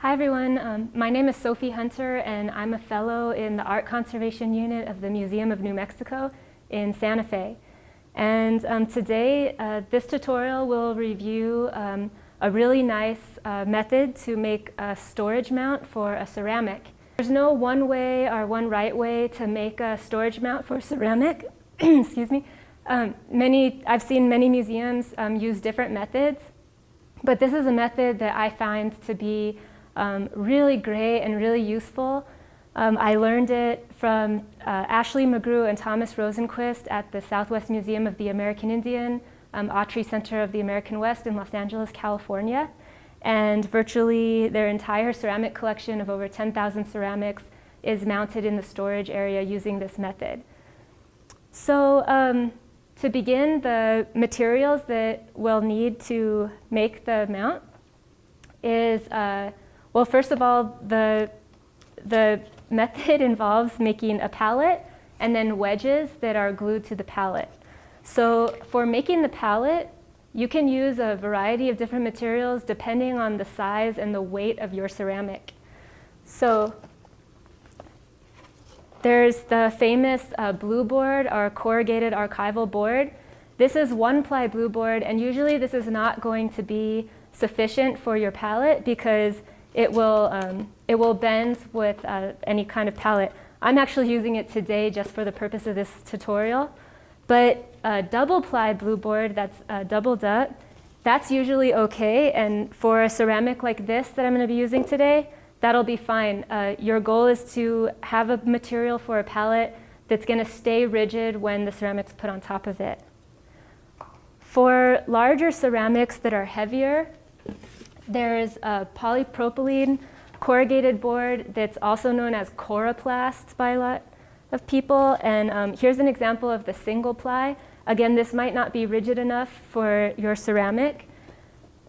Hi everyone, my name is Sophie Hunter and I'm a fellow in the Art Conservation Unit of the Museum of New Mexico in Santa Fe. And today this tutorial will review a really nice method to make a storage mount for a ceramic. There's no one way or one right way to make a storage mount for ceramic. Excuse me. I've seen many museums use different methods, but this is a method that I find to be really great and really useful. I learned it from Ashley McGrew and Thomas Rosenquist at the Southwest Museum of the American Indian, Autry Center of the American West in Los Angeles, California. And virtually their entire ceramic collection of over 10,000 ceramics is mounted in the storage area using this method. So to begin, the materials that we'll need to make the mount is well, first of all, the method involves making a pallet and then wedges that are glued to the pallet. So for making the pallet, you can use a variety of different materials depending on the size and the weight of your ceramic. So there's the famous blue board or corrugated archival board. This is 1-ply blue board, and usually this is not going to be sufficient for your pallet because it will bend with any kind of pallet. I'm actually using it today just for the purpose of this tutorial. But a double-ply blue board that's doubled up, that's usually okay. And for a ceramic like this that I'm going to be using today, that'll be fine. Your goal is to have a material for a pallet that's going to stay rigid when the ceramic's put on top of it. For larger ceramics that are heavier, there's a polypropylene corrugated board that's also known as coroplast by a lot of people. And here's an example of the single ply. Again, this might not be rigid enough for your ceramic,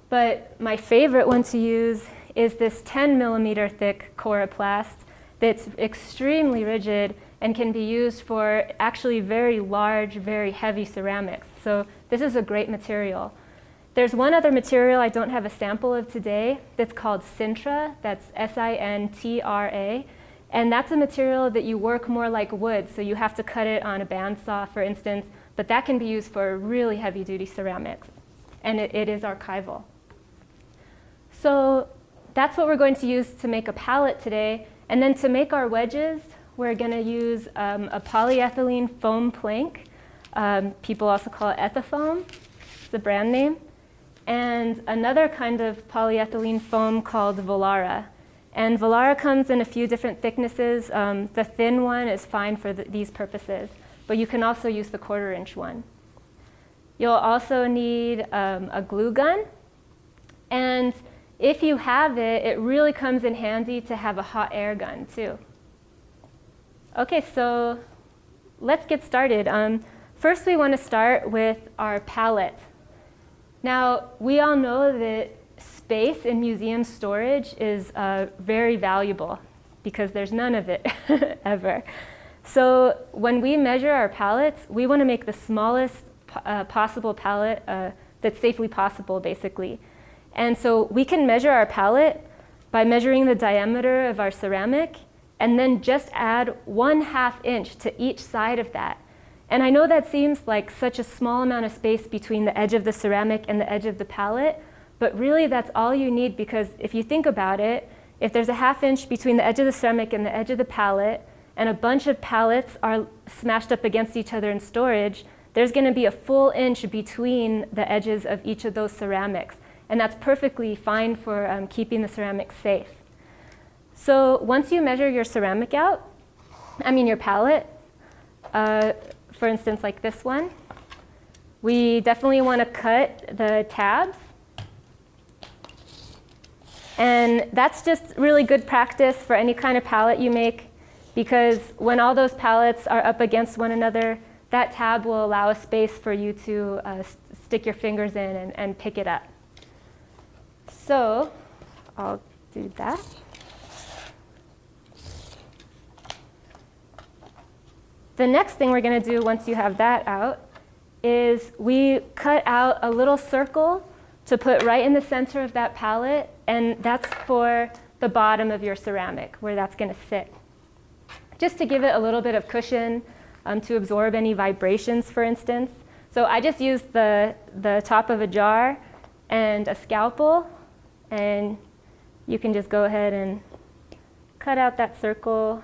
but my favorite one to use is this 10 mm thick coroplast that's extremely rigid and can be used for actually very large, very heavy ceramics. So this is a great material. There's one other material I don't have a sample of today that's called Sintra, that's S-I-N-T-R-A, and that's a material that you work more like wood, so you have to cut it on a bandsaw, for instance, but that can be used for really heavy-duty ceramics, and it is archival. So that's what we're going to use to make a pallet today, and then to make our wedges, we're going to use a polyethylene foam plank. People also call it Ethafoam, it's the brand name. And another kind of polyethylene foam called Volara. And Volara comes in a few different thicknesses. The thin one is fine for these purposes, but you can also use the 1/4-inch one. You'll also need a glue gun. And if you have it, it really comes in handy to have a hot air gun too. Okay, so let's get started. First we want to start with our pallet. Now, we all know that space in museum storage is very valuable because there's none of it ever. So when we measure our pallets, we want to make the smallest possible pallet that's safely possible, basically. And so we can measure our pallet by measuring the diameter of our ceramic and then just add 1/2 inch to each side of that. And I know that seems like such a small amount of space between the edge of the ceramic and the edge of the pallet, but really that's all you need, because if you think about it, if there's a 1/2 inch between the edge of the ceramic and the edge of the pallet, and a bunch of pallets are smashed up against each other in storage, there's going to be a full inch between the edges of each of those ceramics. And that's perfectly fine for keeping the ceramic safe. So once you measure your ceramic out, your pallet, for instance, like this one, we definitely want to cut the tabs. And that's just really good practice for any kind of pallet you make, because when all those pallets are up against one another, that tab will allow a space for you to stick your fingers in and pick it up. So I'll do that. The next thing we're going to do once you have that out is we cut out a little circle to put right in the center of that pallet, and that's for the bottom of your ceramic, where that's going to sit. Just to give it a little bit of cushion to absorb any vibrations, for instance. So I just used the top of a jar and a scalpel, and you can just go ahead and cut out that circle.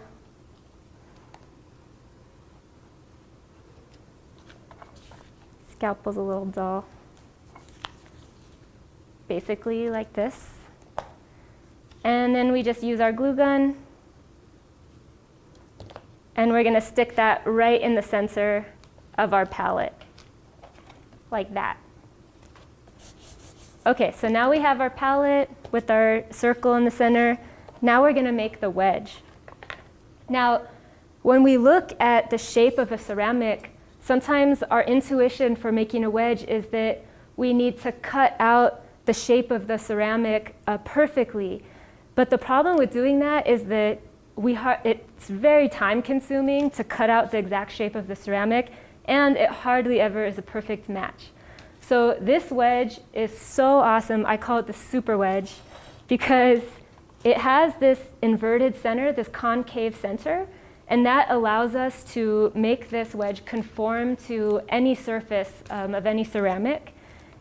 Scalpel's a little dull. Basically like this. And then we just use our glue gun, and we're going to stick that right in the center of our palette, like that. Okay, so now we have our palette with our circle in the center. Now we're going to make the wedge. Now, when we look at the shape of a ceramic, sometimes our intuition for making a wedge is that we need to cut out the shape of the ceramic perfectly. But the problem with doing that is that it's very time consuming to cut out the exact shape of the ceramic, and it hardly ever is a perfect match. So this wedge is so awesome. I call it the super wedge because it has this inverted center, this concave center, and that allows us to make this wedge conform to any surface of any ceramic.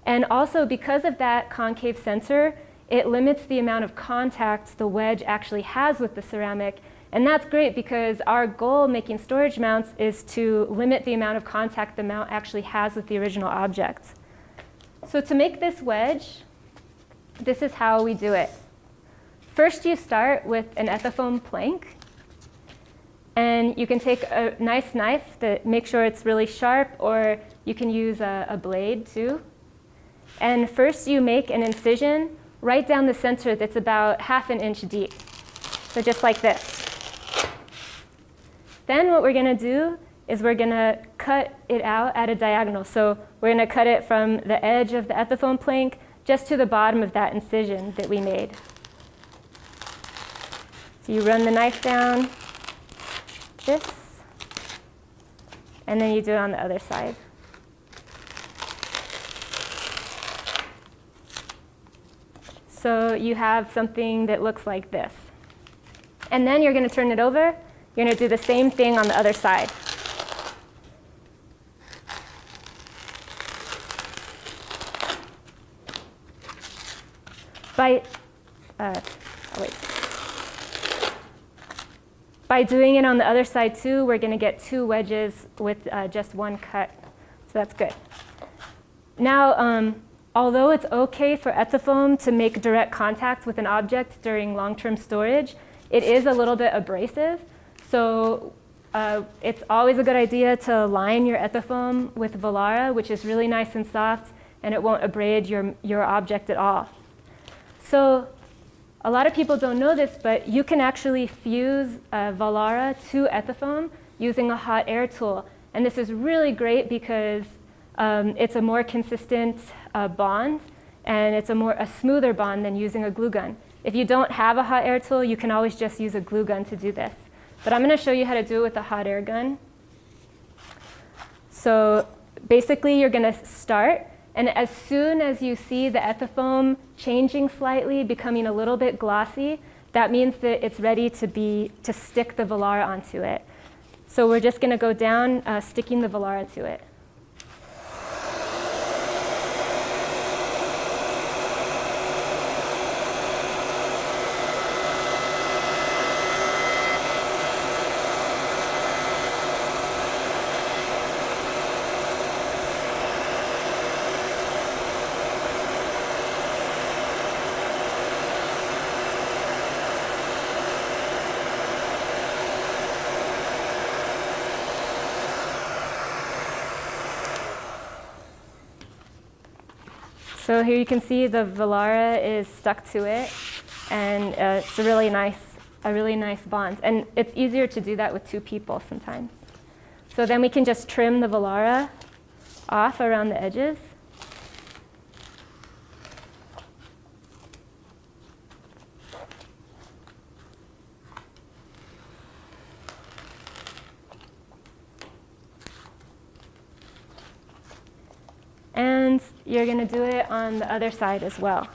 And also, because of that concave center, it limits the amount of contact the wedge actually has with the ceramic. And that's great because our goal making storage mounts is to limit the amount of contact the mount actually has with the original object. So to make this wedge, this is how we do it. First, you start with an ethafoam plank. And you can take a nice knife that make sure it's really sharp, or you can use a blade too. And first you make an incision right down the center that's about 1/2 an inch deep. So just like this. Then what we're going to do is we're going to cut it out at a diagonal. So we're going to cut it from the edge of the ethafoam plank just to the bottom of that incision that we made. So you run the knife down this, and then you do it on the other side. So you have something that looks like this. And then you're going to turn it over. You're going to do the same thing on the other side. By doing it on the other side too, we're going to get 2 wedges with just 1 cut. So that's good. Now, although it's okay for ethafoam to make direct contact with an object during long-term storage, it is a little bit abrasive. So it's always a good idea to line your ethafoam with Volara, which is really nice and soft, and it won't abrade your object at all. So a lot of people don't know this, but you can actually fuse Volara to ethafoam using a hot air tool. And this is really great because it's a more consistent bond, and it's a smoother bond than using a glue gun. If you don't have a hot air tool, you can always just use a glue gun to do this. But I'm going to show you how to do it with a hot air gun. So basically, you're going to start, and as soon as you see the ethafoam changing slightly, becoming a little bit glossy, that means that it's ready to stick the Volara onto it. So we're just going to go down, sticking the Volara to it. So here you can see the Volara is stuck to it, and it's a really nice bond. And it's easier to do that with 2 people sometimes. So then we can just trim the Volara off around the edges. And you're going to do it on the other side as well.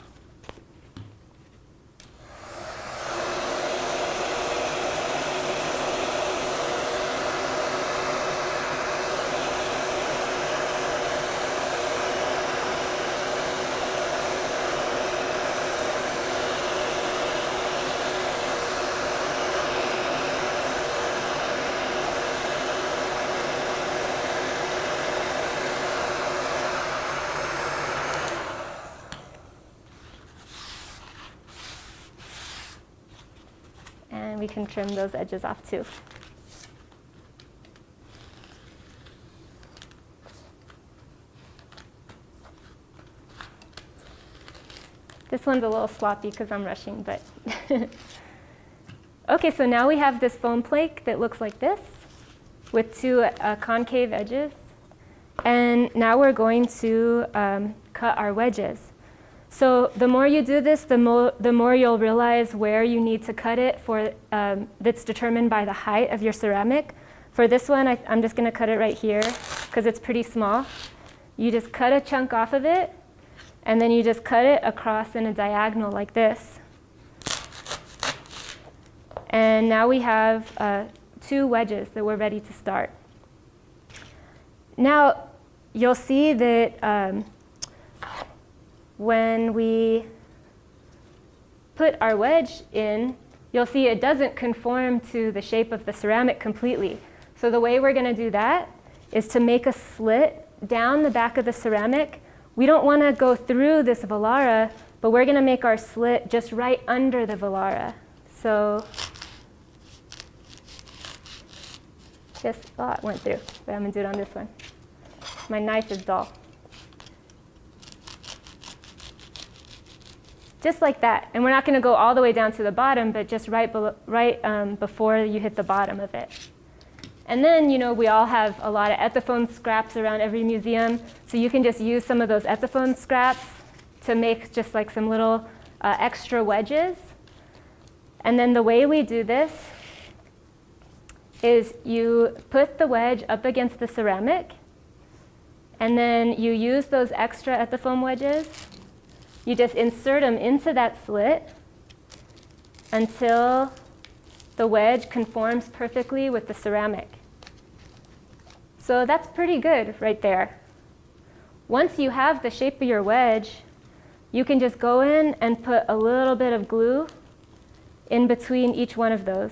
And we can trim those edges off too. This one's a little sloppy because I'm rushing, but. Okay, so now we have this foam flake that looks like this with two concave edges. And now we're going to cut our wedges. So the more you do this, the more you'll realize where you need to cut it for, that's determined by the height of your ceramic. For this one, I'm just going to cut it right here because it's pretty small. You just cut a chunk off of it, and then you just cut it across in a diagonal like this. And now we have 2 wedges that we're ready to start. Now, you'll see that when we put our wedge in, you'll see it doesn't conform to the shape of the ceramic completely. So the way we're going to do that is to make a slit down the back of the ceramic. We don't want to go through this Velara, but we're going to make our slit just right under the Velara. So just, oh, it went through, but I'm going to do it on this one. My knife is dull. Just like that. And we're not going to go all the way down to the bottom, but just right before you hit the bottom of it. And then, we all have a lot of Ethaphone scraps around every museum, so you can just use some of those Ethaphone scraps to make just like some little extra wedges. And then the way we do this is you put the wedge up against the ceramic, and then you use those extra Ethaphone wedges. You just insert them into that slit until the wedge conforms perfectly with the ceramic. So that's pretty good right there. Once you have the shape of your wedge, you can just go in and put a little bit of glue in between each one of those.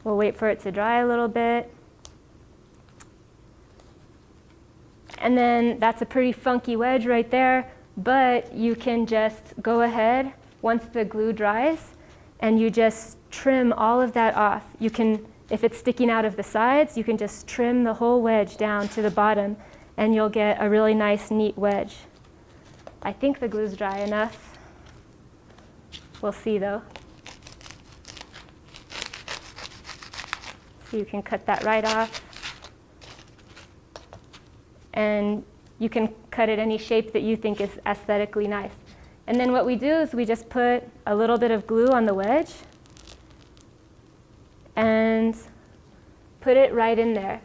We'll wait for it to dry a little bit. And then that's a pretty funky wedge right there, but you can just go ahead once the glue dries and you just trim all of that off. You can, if it's sticking out of the sides, you can just trim the whole wedge down to the bottom and you'll get a really nice, neat wedge. I think the glue's dry enough. We'll see though. So you can cut that right off. And you can cut it any shape that you think is aesthetically nice. And then what we do is we just put a little bit of glue on the wedge and put it right in there.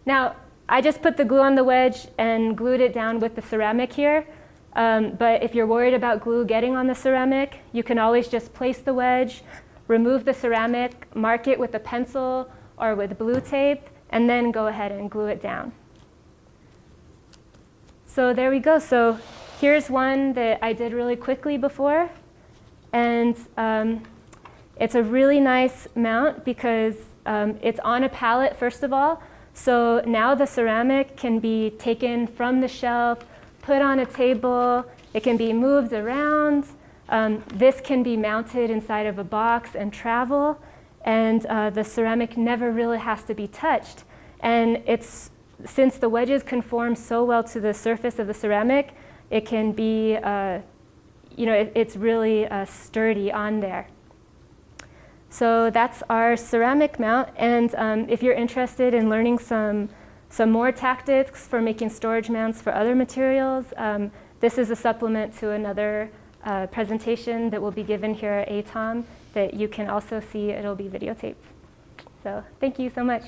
Now, I just put the glue on the wedge and glued it down with the ceramic here. But if you're worried about glue getting on the ceramic, you can always just place the wedge, remove the ceramic, mark it with a pencil or with blue tape, and then go ahead and glue it down. So there we go. So here's one that I did really quickly before. And it's a really nice mount because it's on a pallet, first of all. So now the ceramic can be taken from the shelf, put on a table. It can be moved around. This can be mounted inside of a box and travel. And the ceramic never really has to be touched. And since the wedges conform so well to the surface of the ceramic, it can be, it's really sturdy on there. So that's our ceramic mount. And if you're interested in learning some more tactics for making storage mounts for other materials, this is a supplement to another presentation that will be given here at ATOM that you can also see. It'll be videotaped. So thank you so much.